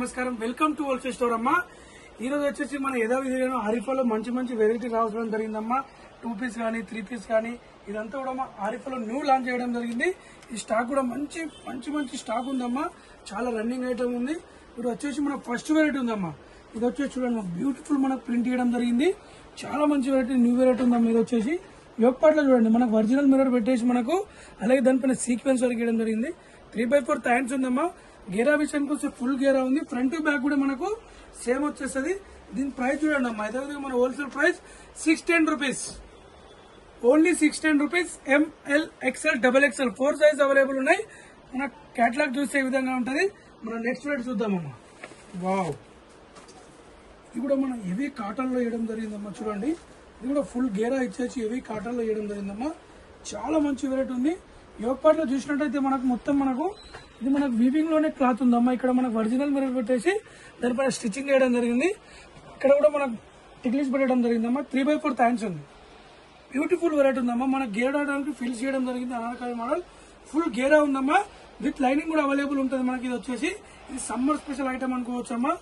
నమస్కారం welcome to wholesale store అమ్మా ఈ రోజు వచ్చేసి మన యథావిధిగా ఆరిఫాలో మంచి మంచి వెరైటీ రావడం జరిగిందమ్మా 2 పీస్ కానీ 3 పీస్ కానీ ఇదంతా కూడా ఆరిఫాలో న్యూ లాంచ్ చేయడం జరిగింది ఈ స్టాక్ కూడా మంచి మంచి మంచి స్టాక్ ఉందమ్మా చాలా రన్నింగ్ ఐటమ్ ఉంది ఇప్పుడు వచ్చేసి మన ఫస్ట్ వెరైటీ ఉందమ్మా ఇది వచ్చేసి చూడండి బ్యూటిఫుల్ మనకు ప్రింట్ చేయడం జరిగింది చాలా మంచి వెరైటీ న్యూ వెరైటీ ఉందమ్మా ఇది వచ్చేసి యోగపాట్లో చూడండి మనకు ఒరిజినల్ మిర్రర్ పెట్టేసి మనకు అలాగే దానిపైన సీక్వెన్స్ వర్క్ చేయడం జరిగింది 3/4 థ్యాంక్స్ ఉందమ్మా గేరా విషయానికి వస్తే ఫుల్ గేరా ఉంది ఫ్రంట్ బ్యాక్ కూడా మనకు సేమ్ వచ్చేస్తుంది దీని ప్రైస్ చూడండి అమ్మా ఇదే మన wholesale price 610 rupees only 610 rupees M L XL double XL 4 size available ఉన్నాయి మన కేటలాగ్ చూసే విధంగా ఉంటది మన నెక్స్ట్ రేట్ చూద్దామమ్మా వావ్ ఇది కూడా మన హెవీ కాటన్ లో వేయడం జరిగిందమ్మా చూడండి ఇది కూడా ఫుల్ గేరా ఇచ్చేసి హెవీ కాటన్ లో వేయడం జరిగిందమ్మా చాలా మంచి వెరైటీ ఉంది యోగపాట్ లో చూసినట్టయితే మనకు మొత్తం మనకు ఇది మనకు వీవింగ్ లోనే క్లాత్ ఉందమ్మా ఇక్కడ మనకు ఒరిజినల్ మిర్రర్ పెట్టేసి దానిపైన స్టిచ్చింగ్ చేయడం జరిగింది ఇక్కడ కూడా మనకు టిక్లీస్ పెట్టడం జరిగిందమ్మా 3/4 థ్యాంక్స్ ఉంది బ్యూటిఫుల్ వెరైటీ ఉందమ్మా మనకు గేర్ ఆడడానికి ఫిల్ చేయడం జరిగింది అనారకాయ మోడల్ ఫుల్ గేరా ఉందమ్మా విత్ లైనింగ్ కూడా అవైలబుల్ ఉంటుంది మనకి ఇది వచ్చేసి ఇది సమ్మర్ స్పెషల్ ఐటమ్ అనుకోవచ్చమ్మా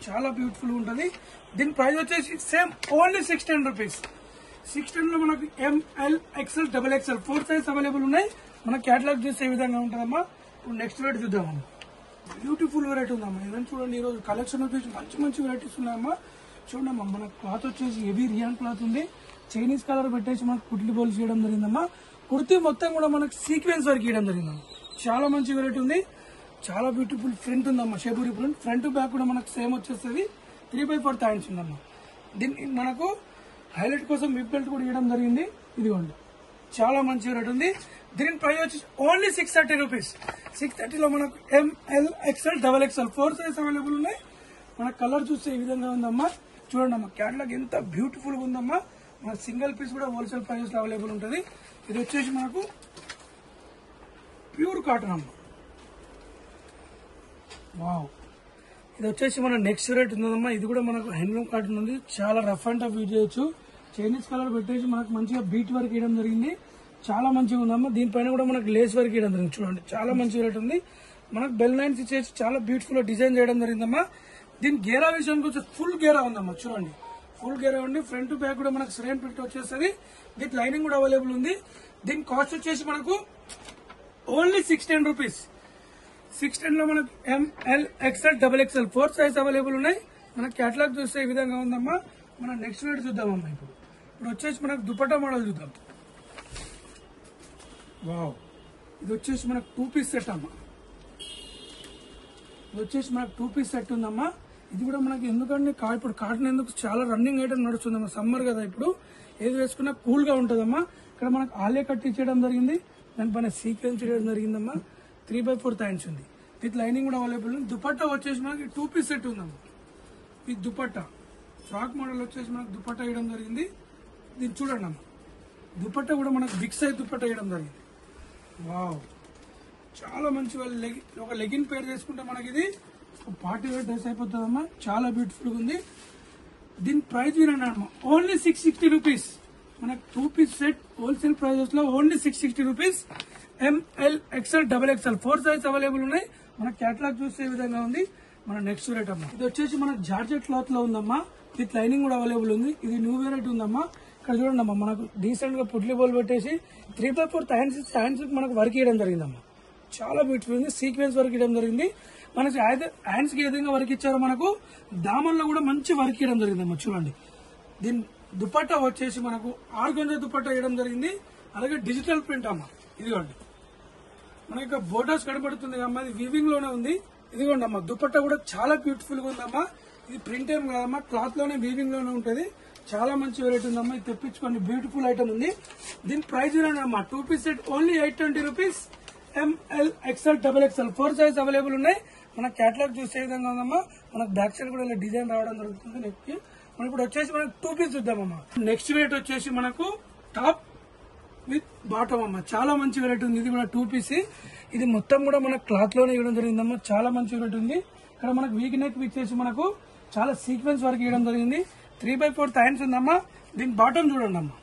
చాలా బ్యూటిఫుల్ ఉంటుంది దీని ప్రైస్ వచ్చేసి సేమ్ ఓన్లీ 610 రూపీస్ 610 లో మనకు ML XL double XL 4 size available ఉన్నాయి మన కేటలాగ్ చూసే విధంగా ఉంటుందమ్మా ఇప్పుడు నెక్స్ట్ వెరైటీ చూద్దామమ్మా బ్యూటిఫుల్ వెరైటీ ఉందమ్మా ఇదని చూడండి ఈ రోజు కలెక్షన్ వచ్చేసి మంచి మంచి వెరైటీస్ ఉన్నాయమ్మా చూడమ్మా మన క్లాత్ వచ్చేసి హెవీ రియాన్ క్లాత్ ఉంది చైనీస్ కలర్ పెట్టేసి మనకు కుట్లు బోల్స్ చేయడం జరిగిందమ్మా కుర్తీ మొత్తం కూడా మనకు సీక్వెన్స్ వర్క్ చేయడం జరిగిందమ్మా చాలా మంచి వెరైటీ ఉంది చాలా బ్యూటిఫుల్ ప్రింట్ ఉందమ్మా షేబూరి ప్రింట్ ఫ్రంట్ బ్యాక్ కూడా మనకు సేమ్ వచ్చేస్తుంది 3/4 థ్యాంక్స్ ఉందమ్మా దీన్ని మనకు హైలైట్ కోసం విప్ బెల్ట్ కూడా ఇవ్వడం జరిగింది ఇదిగోండి చాలా మంచి వెరైటీ ఉంది దీని ప్రైస్ వచ్చి ఓన్లీ 630 రూపీస్ 630 లో మనకు ML XL double XL 4 size available ఉన్నాయి మన కలర్ చూస్తే ఈ విధంగా ఉందమ్మా చూడండి అమ్మా కేటలాగ్ ఎంత బ్యూటిఫుల్ గా ఉందమ్మా మన సింగిల్ పీస్ కూడా హోల్సేల్ ప్రైస్ లో అవైలబుల్ ఉంటుంది ఇది వచ్చేసి మనకు ప్యూర్ కాటన్ అమ్మా వావ్ ఇది వచ్చేసి మన నెక్స్ట్ రేట్ ఉందమ్మా ఇది కూడా మనకు హ్యాండ్లూమ్ కాటన్ ఉంది చాలా రఫ్ అండ్ టఫ్ యూజ్ చేయొచ్చు చైనీస్ కలర్ పెట్టేసి మనకు మంచిగా బీట్ వర్క్ వేయడం జరిగింది చాలా మంచిగా ఉందమ్మా దీనిపైన కూడా మనకు లేస్ వర్క్ వేయడం జరిగింది చూడండి చాలా మంచి రేట్ ఉంది మనకు బెల్ నైన్స్ ఇచ్చేసి చాలా బ్యూటిఫుల్ డిజైన్ చేయడం జరిగిందమ్మా దీని గేరా విషయానికి వచ్చి ఫుల్ గేరా ఉందమ్మా చూడండి ఫుల్ గేరా ఉంది ఫ్రంట్ బ్యాక్ కూడా మనకు సేమ్ ప్రింట్ వచ్చేస్తుంది దీని లైనింగ్ కూడా అవైలబుల్ ఉంది దీని కాస్ట్ వచ్చేసి మనకు ఓన్లీ 610 రూపీస్ 610 లో మనకు ML XL double XL 4 size available ఉన్నాయి మన కేటలాగ్ చూస్తే ఈ విధంగా ఉందమ్మా మన నెక్స్ట్ రేట్ చూద్దామమ్మా ఇప్పుడు వచ్చేసి మనకు దుపట్టా మోడల్ చూద్దాం వావ్ ఇది వచ్చేసి మనకు 2 పీస్ సెట్ అమ్మా ఇది వచ్చేసి మనకు 2 పీస్ సెట్ ఉందమ్మా ఇది కూడా మనకి ఎందుకంటే ఇప్పుడు కాటన్ ఎందుకు చాలా రన్నింగ్ ఐటమ్ నడుస్తుందమ్మా సమ్మర్ కదా ఇప్పుడు ఏది వేసుకున్నా కూల్ గా ఉంటుందమ్మా ఇక్కడ మనకు ఆలే కట్ ఇచ్చేయడం జరిగింది దానిపైన సీక్వెన్స్ చేయడం జరిగిందమ్మా 3/4 థ్యాంక్స్ ఉంది విత్ లైనింగ్ కూడా అవైలబుల్ ఉంది దుపట్టా వచ్చేసి మనకి 2 పీస్ సెట్ ఉందమ్మా విత్ దుపట్టా ఫ్రాక్ మోడల్ వచ్చేసి మనకు దుపట్టా వేయడం జరిగింది దీన్ని చూడండి అమ్మా దుపట్టా కూడా మనకు బిగ్ సైజ్ దుపట్టా వేయడం జరిగింది వావ్ చాలా మంచి ఒక లెగిన్ పేర్ చేసుకుంటే మనకి ఇది పార్టీ వేర్ డ్రెస్ అయిపోతుందమ్మా చాలా బ్యూటిఫుల్ గా ఉంది దీని ప్రైస్ వినండి అమ్మా ఓన్లీ 660 రూపీస్ మనకు 2 పీస్ సెట్ హోల్సేల్ ప్రైజెస్ లో only 660 rupees M L XL double XL 4 size available ఉన్నాయి మన కేటలాగ్ చూసే విధంగా ఉంది మన నెక్స్ట్ రేట్ అమ్మా ఇది వచ్చేసి మనకు జార్జెట్ క్లాత్ లో ఉందమ్మా విత్ లైనింగ్ కూడా అవైలబుల్ ఉంది ఇది న్యూ వెరైటీ ఉందమ్మా ఇక్కడ చూడండి అమ్మా మనకు డీసెంట్ గా పుట్లీ బోల్ పెట్టేసి 3/4 హ్యాండ్స్ మనకు వర్క్ చేయడం జరిగిందమ్మా చాలా బ్యూటిఫుల్ ఉంది సీక్వెన్స్ వర్క్ చేయడం జరిగింది మనకి హ్యాండ్స్ కి ఏ విధంగా వర్క్ ఇచ్చారో మనకు దామన్లో కూడా మంచి వర్క్ చేయడం జరిగిందమ్మా చూడండి దీని దుపట్టా వచ్చేసి మనకు ఆర్గంజా దుపట్టా వేయడం జరిగింది అలాగే డిజిటల్ ప్రింట్ అమ్మా ఇదిగోండి మనకి బోర్డర్స్ కనబడుతుంది అమ్మా ఇది వీవింగ్ లోనే ఉంది ఇదిగోండి అమ్మా దుపట్టా కూడా చాలా బ్యూటిఫుల్ గా ఉందమ్మా ఇది ప్రింట్ ఏం కాదమ్మా క్లాత్ లోనే వీవింగ్ లోనే ఉంటది చాలా మంచి వెరైటీ ఉందమ్మా ఇది తెప్పించుకోండి బ్యూటిఫుల్ ఐటమ్ ఉంది దీని ప్రైస్ అమ్మా 2 piece set only 820 rupees M L XL double XL 4 size available ఉన్నాయి మన కేటలాగ్ చూసే విధంగా ఉందమ్మా మనకు బ్యాక్ సైడ్ కూడా ఇలా డిజైన్ రావడం జరుగుతుంది నెక్ కి మనం ఇప్పుడు వచ్చేసి మనకు 2 పీస్ చూద్దామమ్మా నెక్స్ట్ వెరైటీ వచ్చేసి మనకు టాప్ విత్ బాటమ్ అమ్మా చాలా మంచి వెరైటీ ఉంది ఇది కూడా 2 పీస్ ఇది మొత్తం కూడా మనకు క్లాత్ లోనే ఇవ్వడం జరిగిందమ్మా చాలా మంచి వెరైటీ ఉంది ఇక్కడ మనకు వీక్ నెక్ ఇచ్చేసి మనకు చాలా సీక్వెన్స్ వర్క్ ఇవ్వడం జరిగింది 3/4 థ్యాంక్స్ ఉందమ్మా దీని బాటమ్ చూడండి అమ్మా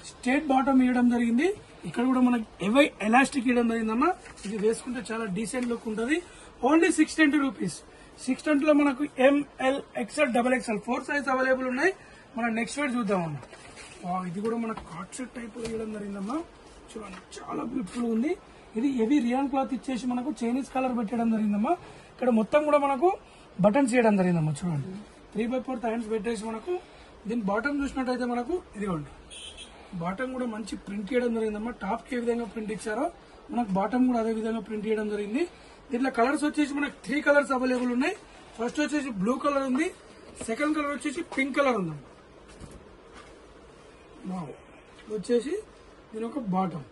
స్ట్రేట్ బాటమ్ ఇవ్వడం జరిగింది ఇక్కడ కూడా మనకు ఎలాస్టిక్ ఇవ్వడం జరిగిందమ్మా ఇది వేసుకుంటే చాలా డీసెంట్ లుక్ ఉంటుంది ఓన్లీ 620 రూపీస్ 620 లో మనకు ML XL double XL 4 size available ఉన్నాయి. మనం నెక్స్ట్ వేట్ చూద్దామమ్మా. ఇది కూడా మనకు కాట్ సెట్ టైప్ లో ఇవ్వడం జరిగిందమ్మా. చూడండి చాలా బ్యూటిఫుల్ ఉంది. ఇది హెవీ రియాన్ క్లాత్ ఇచ్చేసి మనకు చైనీస్ కలర్ పెట్టడం జరిగిందమ్మా. ఇక్కడ మొత్తం కూడా మనకు బటన్స్ చేయడం జరిగిందమ్మా. చూడండి 3/4 హ్యాండ్స్ పెట్టేసి మనకు దీని బాటమ్ చూసినట్టయితే మనకు ఇదిగోండి బాటమ్ కూడా మంచి ప్రింట్ చేయడం జరిగిందమ్మా. టాప్ కి ఏ విధంగా ప్రింట్ ఇచ్చారో మనకు బాటమ్ కూడా అదే విధంగా ప్రింట్ చేయడం జరిగింది. దీంట్లో కలర్స్ వచ్చేసి మనకు 3 కలర్స్ అవైలబుల్ ఉన్నాయి. ఫస్ట్ వచ్చేసి బ్లూ కలర్ ఉంది, సెకండ్ కలర్ వచ్చేసి పింక్ కలర్ ఉందమ్మా. వచ్చేసి దీని ఒక బాటమ్.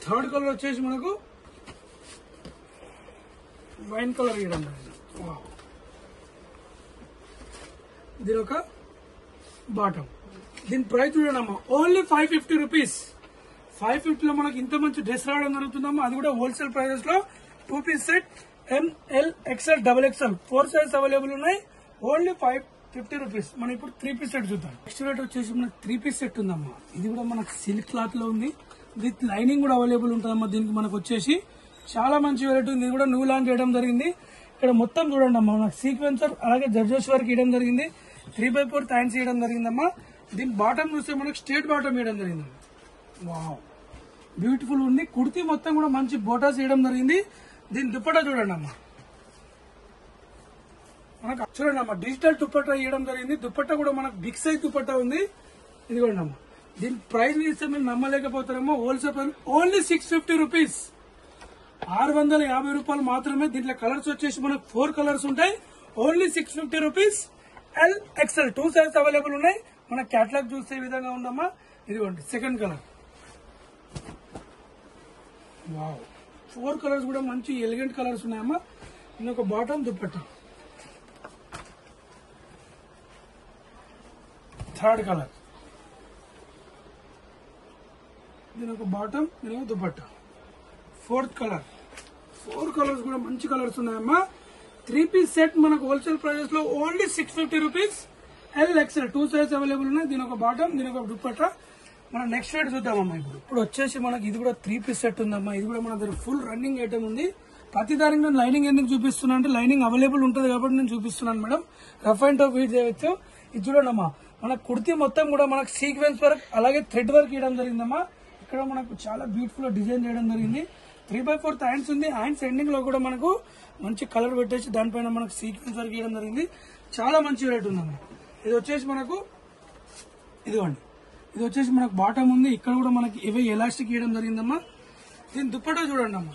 థర్డ్ కలర్ వచ్చేసి మనకు వైన్ కలర్ ఇవ్వడం జరిగింది. దీని ఒక బాటమ్. దీని ప్రైస్ చూడమ్మా ఓన్లీ 550 రూపీస్. 550 లో మనకి ఇంత మంచి డ్రెస్ రావడం జరుగుతుందమ్మా. అది కూడా హోల్సేల్ ప్రైజెస్ లో 2 piece set M L XL double XL 4 size available ఉన్నాయి. Only 550 rupees. మనం ఇప్పుడు 3 పీస్ సెట్ చూద్దాం. నెక్స్ట్ రేట్ వచ్చేసి మనకి 3 పీస్ సెట్ ఉందమ్మా. ఇది కూడా మనకు సిల్క్ క్లాత్ లో ఉంది. విత్ లైనింగ్ కూడా అవైలబుల్ ఉంటుందమ్మా. దీనికి మనకు వచ్చేసి చాలా మంచి వెరైటీ ఉంది. ఇది కూడా న్యూ లాంచ్ చేయడం జరిగింది. ఇక్కడ మొత్తం చూడండి అమ్మా మనకు సీక్వెన్సర్ అలాగే జర్జోస్ వర్క్ ఇవ్వడం జరిగింది. 3/4 హ్యాండ్స్ ఇవ్వడం జరిగిందమ్మా. దీని బాటమ్ చూస్తే మనకు స్ట్రేట్ బాటమ్ ఇవ్వడం జరిగింది. వావ్ బ్యూటిఫుల్ ఉంది. కుర్తీ మొత్తం కూడా మంచి బోటాస్ ఇవ్వడం జరిగింది. దీని దుపట్టా చూడండి అమ్మా. మనకు చూడండి అమ్మా డిజిటల్ దుపట్టా ఇవ్వడం జరిగింది. దుపట్టా కూడా మనకు బిగ్ సైజ్ దుపట్టా ఉంది. ఇదిగోండి అమ్మా. దీని ప్రైస్ ఇస్తే మీరు నమ్మలేకపోతారేమో. Wholesale price only 650 rupees. 650 రూపాయలు మాత్రమే. దీంట్లో కలర్స్ వచ్చేసి మనకు 4 కలర్స్ ఉంటాయి. Only 650 rupees. L XL 2 size available ఉన్నాయి. మన క్యాటలాగ్ చూస్తే ఈ విధంగా ఉందమ్మా. ఇదిగోండి సెకండ్ కలర్. వావ్ 4 కలర్స్ కూడా మంచి ఎలిగెంట్ కలర్స్ ఉన్నాయమ్మా. దీని ఒక బాటమ్ దుపట్టా. Third colour. దీని ఒక బాటమ్ దీని ఒక దుపట్టా. Fourth colour. 4 కలర్స్ కూడా మంచి కలర్స్ ఉన్నాయమ్మా. 3 పీస్ సెట్ మనకు హోల్సేల్ ప్రైజెస్ లో only 650 rupees. L XL 2 size available ఉన్నాయి. దీని ఒక బాటమ్ దీని ఒక దుపట్టా. మనం నెక్స్ట్ రేట్ చూద్దామమ్మా. ఇప్పుడు వచ్చేసి మనకి ఇది కూడా 3 పీస్ సెట్ ఉందమ్మా. ఇది కూడా మన దగ్గర ఫుల్ రన్నింగ్ ఐటమ్ ఉంది. ప్రతి దానికి నేను లైనింగ్ ఎందుకు చూపిస్తున్నా అంటే లైనింగ్ అవైలబుల్ ఉంటుంది కాబట్టి నేను చూపిస్తున్నాను madam. Rough and tough use చేయొచ్చు. ఇది చూడండి అమ్మా మన కుర్తీ మొత్తం కూడా మనకు సీక్వెన్స్ వర్క్ అలాగే థ్రెడ్ వర్క్ ఇవ్వడం జరిగిందమ్మా. ఇక్కడ మనకు చాలా బ్యూటిఫుల్ డిజైన్ చేయడం జరిగింది. 3/4 హ్యాండ్స్ ఉంది. హ్యాండ్స్ ఎండింగ్ లో కూడా మనకు మంచి కలర్ పెట్టేసి దానిపైన మనకు సీక్వెన్స్ వర్క్ ఇవ్వడం జరిగింది. చాలా మంచి రేట్ ఉందమ్మా. ఇది వచ్చేసి మనకు ఇదిగోండి ఇది వచ్చేసి మనకు బాటమ్ ఉంది. ఇక్కడ కూడా మనకి ఇవి ఎలాస్టిక్ ఇవ్వడం జరిగిందమ్మా. దీని దుపట్టా చూడండి అమ్మా.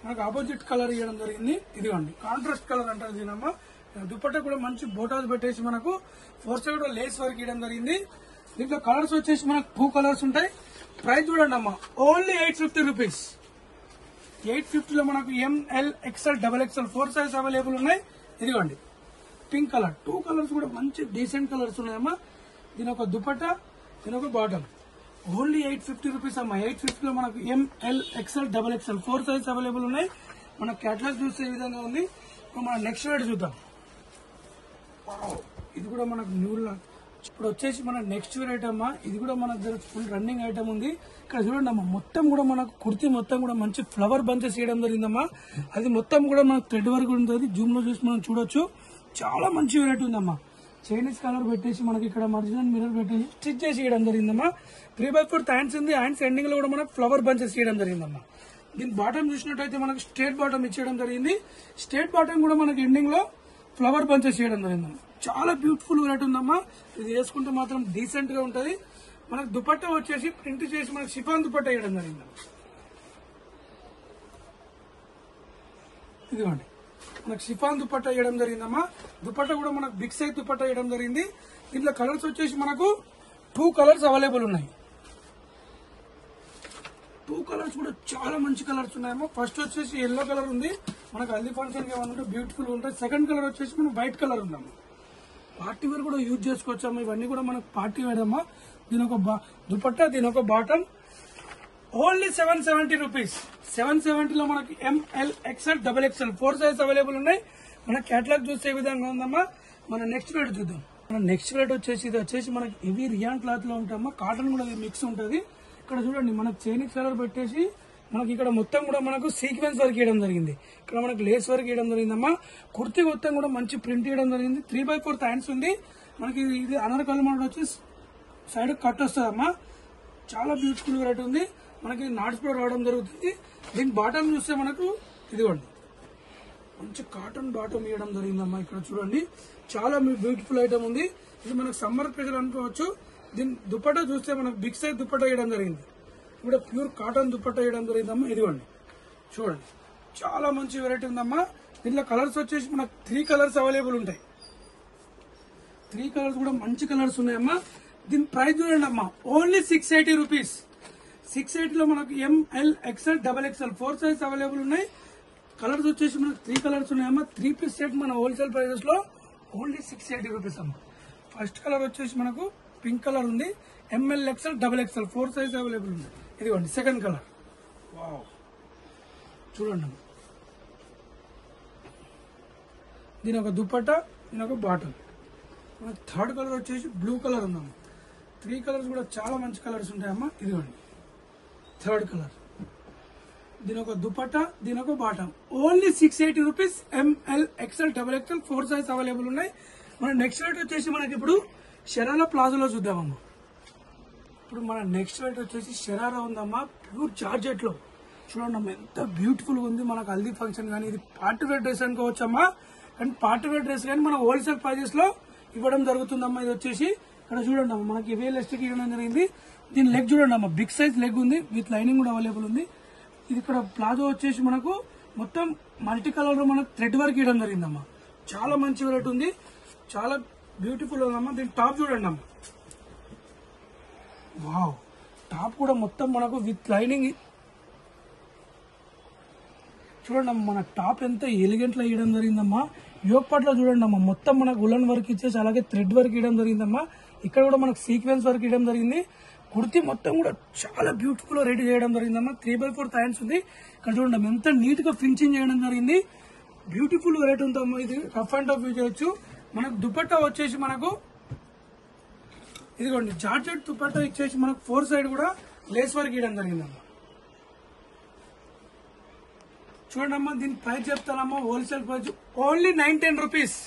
మనకు ఆపోజిట్ కలర్ ఇవ్వడం జరిగింది. ఇదిగోండి కాంట్రాస్ట్ కలర్ అంటారు దీనమ్మా. దుపట్టా కూడా మంచి బోటాస్ పెట్టేసి మనకు 4 సైడ్ లేస్ వర్క్ ఇవ్వడం జరిగింది. దీంట్లో కలర్స్ వచ్చేసి మనకు 2 కలర్స్ ఉంటాయి. ప్రైస్ చూడండి అమ్మా ఓన్లీ 850 రూపీస్. 850 లో మనకు ML XL double XL 4 size available ఉన్నాయి. ఇదిగోండి పింక్ కలర్. 2 కలర్స్ కూడా మంచి డీసెంట్ కలర్స్ ఉన్నాయమ్మా. దీని ఒక దుపట్టా దీని ఒక బాటమ్. ఓన్లీ 850 రూపీస్ అమ్మా. 850 లో మనకు ML XL double XL 4 size available ఉన్నాయి. మన క్యాటలాగ్ చూస్తే ఈ విధంగా ఉంది. మన నెక్స్ట్ రేట్ చూద్దాం. ఇది కూడా మనకు న్యూ ఇప్పుడు వచ్చేసి మన నెక్స్ట్ రేట్ అమ్మా. ఇది కూడా మన దగ్గర ఫుల్ రన్నింగ్ ఐటమ్ ఉంది. ఇక్కడ చూడండి అమ్మా మొత్తం కూడా మనకు కుర్తీ మొత్తం కూడా మంచి ఫ్లవర్ బంచెస్ చేయడం జరిగిందమ్మా. అది మొత్తం కూడా మనకు థ్రెడ్ వర్క్ ఉంటుంది. జూమ్ లో చూసి మనం చూడొచ్చు. చాలా మంచి వెరైటీ ఉందమ్మా. చైనీస్ కలర్ పెట్టేసి మనకి ఇక్కడ ఒరిజినల్ మిర్రర్ పెట్టేసి స్టిచ్ చేసి ఇవ్వడం జరిగిందమ్మా. 3/4 హ్యాండ్స్ ఉంది. హ్యాండ్స్ ఎండింగ్ లో కూడా మనకు ఫ్లవర్ బంచెస్ చేయడం జరిగిందమ్మా. దీని బాటమ్ చూసినట్టయితే మనకు స్ట్రేట్ బాటమ్ ఇచ్చేయడం జరిగింది. స్ట్రేట్ బాటమ్ కూడా మనకి ఎండింగ్ లో ఫ్లవర్ బంచెస్ చేయడం జరిగిందమ్మా. చాలా బ్యూటిఫుల్ వెరైటీ ఉందమ్మా. ఇది వేసుకుంటే మాత్రం డీసెంట్ గా ఉంటది. మనకు దుపట్టా వచ్చేసి ప్రింట్ చేసి మనకు షిఫాన్ దుపట్టా ఇవ్వడం జరిగిందమ్మా. ఇదిగోండి మనకు షిఫాన్ దుపట్టా ఇవ్వడం జరిగిందమ్మా. దుపట్టా కూడా మనకు బిగ్ సైజ్ దుపట్టా ఇవ్వడం జరిగింది. దీంట్లో కలర్స్ వచ్చేసి మనకు 2 కలర్స్ అవైలబుల్ ఉన్నాయి. 2 కలర్స్ కూడా చాలా మంచి కలర్స్ ఉన్నాయమ్మా. ఫస్ట్ వచ్చేసి ఎల్లో కలర్ ఉంది. మనకు హల్దీ ఫంక్షన్ కి ఏమన్నా బ్యూటిఫుల్ ఉంటుంది. సెకండ్ కలర్ వచ్చేసి మనకు వైట్ కలర్ ఉందమ్మా. పార్టీ వేర్ కూడా యూజ్ చేసుకోవచ్చమ్మా. ఇవన్నీ కూడా మనకు పార్టీ వేర్ అమ్మా. దీని ఒక దుపట్టా దీని ఒక బాటమ్. Only 770 rupees. 770 లో మనకి ML XL double XL 4 size available ఉన్నాయి. మన క్యాటలాగ్ చూసే విధంగా ఉందమ్మా. మన నెక్స్ట్ రేట్ చూద్దాం. మన నెక్స్ట్ రేట్ వచ్చేసి ఇది వచ్చేసి మనకి హెవీ రియాన్ క్లాత్ లో ఉంటామా. కాటన్ కూడా మిక్స్ ఉంటుంది. ఇక్కడ చూడండి మనకు చైనీస్ కలర్ పెట్టేసి మనకి ఇక్కడ మొత్తం కూడా మనకు సీక్వెన్స్ వర్క్ ఇవ్వడం జరిగింది. ఇక్కడ మనకు లేస్ వర్క్ ఇవ్వడం జరిగిందమ్మా. కుర్తీ మొత్తం కూడా మంచి ప్రింట్ ఇవ్వడం జరిగింది. 3/4 హ్యాండ్స్ ఉంది మనకి. ఇది అనర్కలి మోడల్ వచ్చి సైడ్ కట్ వస్తుందమ్మా. చాలా బ్యూటిఫుల్ వెరైటీ ఉంది మనకి. నాట్స్ కూడా రావడం జరుగుతుంది. దీని బాటమ్ చూస్తే మనకు ఇదిగోండి మంచి కాటన్ బాటమ్ ఇవ్వడం జరిగిందమ్మా. ఇక్కడ చూడండి చాలా బ్యూటిఫుల్ ఐటమ్ ఉంది. ఇది మనకు సమ్మర్ స్పెషల్ అనుకోవచ్చు. దీని దుపట్టా చూస్తే మనకు బిగ్ సైజ్ దుపట్టా ఇవ్వడం జరిగింది. ఇక్కడ ప్యూర్ కాటన్ దుపట్టా ఇవ్వడం జరిగిందమ్మా. ఇదిగోండి చూడండి చాలా మంచి వెరైటీ ఉందమ్మా. దీంట్లో కలర్స్ వచ్చేసి మనకు 3 కలర్స్ అవైలబుల్ ఉంటాయి. 3 కలర్స్ కూడా మంచి కలర్స్ ఉన్నాయమ్మా. దీని ప్రైస్ చూడండి అమ్మా, ఓన్లీ 680 రూపీస్. 680 లో మనకు ML XL XXL 4 size available ఉన్నాయి. కలర్స్ వచ్చేసి మనకు 3 కలర్స్ ఉన్నాయమ్మా. 3 పీస్ సెట్ మన హోల్సేల్ ప్రైజెస్ లో ఓన్లీ 680 రూపీస్ అమ్మా. ఫస్ట్ కలర్ వచ్చేసి మనకు పింక్ కలర్ ఉంది. ML XL XXL 4 size available ఉంది. ఇదిగోండి సెకండ్ కలర్. వావ్ చూడండి అమ్మా. దీని ఒక దుపట్టా, దీని ఒక బాటమ్. మనకు థర్డ్ కలర్ వచ్చేసి బ్లూ కలర్ ఉందమ్మా. 3 కలర్స్ కూడా చాలా మంచి కలర్స్ ఉంటాయమ్మా. ఇదిగోండి థర్డ్ కలర్. దీని ఒక దుపట్టా, దీని ఒక bottom. Only 680 rupees. ML XL XXL 4 size available ఉన్నాయి. మన నెక్స్ట్ రేట్ వచ్చేసి మనకి ఇప్పుడు షరారా ప్లాజోలో చూద్దామమ్మా. ఇప్పుడు మన నెక్స్ట్ రేట్ వచ్చేసి షరారా ఉందమ్మా. ప్యూర్ జార్జెట్ లో చూడండి అమ్మా ఎంత బ్యూటిఫుల్ గా ఉంది. మనకు హల్దీ ఫంక్షన్ కానీ ఇది పార్టీ వేర్ డ్రెస్ అనుకోవచ్చమ్మా. కానీ పార్టీ వేర్ డ్రెస్ కానీ మన హోల్సేల్ ప్రైజెస్ లో ఇవ్వడం జరుగుతుందమ్మా. ఇది వచ్చేసి ఇక్కడ చూడండి అమ్మా మనకి వేలెస్టిక్ ఇవ్వడం జరిగింది. దీని లెగ్ చూడండి అమ్మా, బిగ్ సైజ్ లెగ్ ఉంది. విత్ లైనింగ్ కూడా అవైలబుల్ ఉంది. ఇది ఇక్కడ ప్లాజో వచ్చేసి మనకు మొత్తం మల్టీ కలర్ లో మనకు థ్రెడ్ వర్క్ ఇవ్వడం జరిగిందమ్మా. చాలా మంచి వెరైటీ ఉంది. చాలా బ్యూటిఫుల్ ఉందమ్మా. దీని టాప్ చూడండి అమ్మా. వావ్ టాప్ కూడా మొత్తం మనకు విత్ లైనింగ్ చూడండి అమ్మా. మన టాప్ ఎంత ఎలిగెంట్ లో ఇవ్వడం జరిగిందమ్మా. యోగ్ పార్ట్లో చూడండి అమ్మా మొత్తం మనకు ఉలన్ వర్క్ ఇచ్చేసి అలాగే థ్రెడ్ వర్క్ ఇవ్వడం జరిగిందమ్మా. ఇక్కడ కూడా మనకు సీక్వెన్స్ వర్క్ ఇవ్వడం జరిగింది. కుర్తీ మొత్తం కూడా చాలా బ్యూటిఫుల్ గా రెడీ చేయడం జరిగిందమ్మా. 3/4 హ్యాండ్స్ ఉంది. ఇక్కడ చూడండి ఎంత నీట్ గా ఫినిషింగ్ చేయడం జరిగింది. బ్యూటిఫుల్ వెరైటీ ఉందమ్మా. ఇది రఫ్ అండ్ టఫ్ యూజ్ చేయొచ్చు. మనకు దుపట్టా వచ్చేసి మనకు ఇదిగోండి జార్జెట్ దుపట్టా ఇచ్చేసి మనకు 4 సైడ్ కూడా లేస్ వర్క్ ఇవ్వడం జరిగిందమ్మా. చూడండి అమ్మా దీని ప్రైస్ చెప్తానమ్మా. Wholesale price only 910 rupees.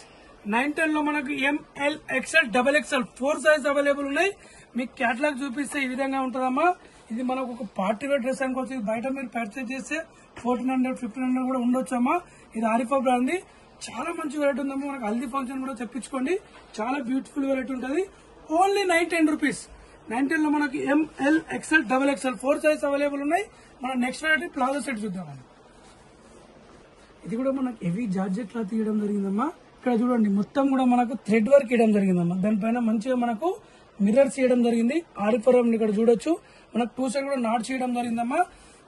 910 లో మనకు ML XL XXL 4 size available ఉన్నాయి. మీకు క్యాటలాగ్ చూపిస్తే ఈ విధంగా ఉంటుందమ్మా. ఇది మనకు ఒక పార్టీ వేర్ డ్రెస్ అనుకోవచ్చు. బయట మీరు పర్చేజ్ చేస్తే 1400 1500 కూడా ఉండొచ్చు అమ్మా. ఇది ఆరిఫా బ్రాండ్. చాలా మంచి వెరైటీ ఉందమ్మా. మనకు హల్దీ ఫంక్షన్ కూడా తెప్పించుకోండి. చాలా బ్యూటిఫుల్ వెరైటీ ఉంటుంది. Only 910 rupees. 910 లో మనకి ML XL XXL 4 size available ఉన్నాయి. మన నెక్స్ట్ వెరైటీ ప్లాజో సెట్ చూద్దామని. ఇది కూడా మనకు హెవీ జార్జెట్ క్లాత్ ఇవ్వడం జరిగిందమ్మా. ఇక్కడ చూడండి మొత్తం కూడా మనకు థ్రెడ్ వర్క్ ఇవ్వడం జరిగిందమ్మా. దానిపైన మంచిగా మనకు మిర్రర్స్ ఇవ్వడం జరిగింది. ఆరిఫరం ఇక్కడ చూడొచ్చు. మనకు 2 సైడ్ కూడా నాట్స్ ఇవ్వడం జరిగిందమ్మా.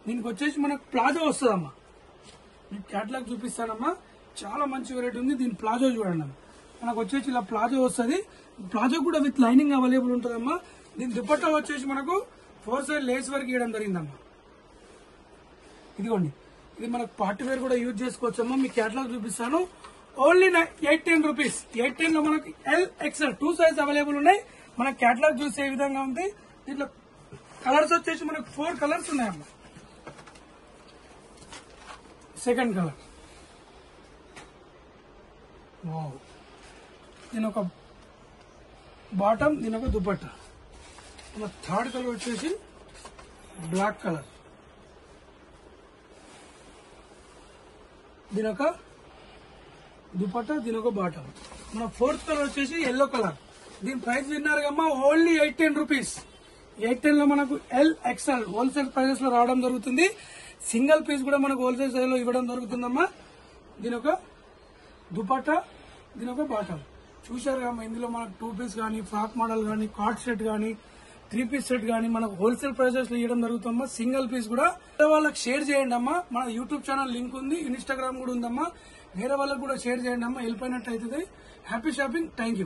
దీనికి వచ్చేసి మనకు ప్లాజో వస్తుందమ్మా. మీకు క్యాటలాగ్ చూపిస్తానమ్మా. చాలా మంచి వెరైటీ ఉంది. దీని ప్లాజో చూడండి అమ్మా. మనకు వచ్చేసి ఇలా ప్లాజో వస్తుంది. ప్లాజో కూడా విత్ లైనింగ్ అవైలబుల్ ఉంటుందమ్మా. దీని దుపట్టా వచ్చేసి మనకు 4 సైడ్ లేస్ వర్క్ ఇవ్వడం జరిగిందమ్మా. ఇదిగోండి ఇది మనకు పార్టీ వేర్ కూడా యూజ్ చేసుకోవచ్చమ్మా. మీకు క్యాటలాగ్ చూపిస్తాను. Only 810 rupees. 810 లో మనకు LXL 2 సైజ్ అవైలబుల్ ఉన్నాయి. మన క్యాటలాగ్ చూసే విధంగా ఉంది. దీంట్లో కలర్స్ వచ్చేసి మనకు 4 కలర్స్ ఉన్నాయమ్మా. సెకండ్ కలర్ దీని ఒక బాటమ్, దీని ఒక దుపట్టా. మన థర్డ్ కలర్ వచ్చేసి బ్లాక్ కలర్. దీని ఒక దుపట్టా, దీని ఒక బాటమ్. మన ఫోర్త్ కలర్ వచ్చేసి ఎల్లో కలర్. దీని ప్రైస్ విన్నారు కమ్మా ఓన్లీ 810 రూపీస్. 810 లో మనకు LXL హోల్సేల్ ప్రైజెస్ లో రావడం జరుగుతుంది. సింగిల్ పీస్ కూడా మనకు హోల్సేల్ సైజ్ లో ఇవ్వడం జరుగుతుందమ్మా. దీని ఒక దుపట్టా, దీని ఒక బాటమ్. చూశారు కమ్మా ఇందులో మనకు 2 పీస్ కానీ, ఫ్రాక్ మోడల్ కానీ, కార్డ్ సెట్ కానీ, 3 పీస్ సెట్ కానీ మనకు హోల్సేల్ ప్రైజెస్ లో ఇవ్వడం జరుగుతుందమ్మా. సింగిల్ పీస్ కూడా వేరే వాళ్ళకి షేర్ చేయండి అమ్మా. మన యూట్యూబ్ ఛానల్ లింక్ ఉంది, ఇన్స్టాగ్రామ్ కూడా ఉందమ్మా. వేరే వాళ్ళకి కూడా షేర్ చేయండి అమ్మా. వెళ్ళిపోయినట్టు అవుతుంది. Happy shopping. Thank you.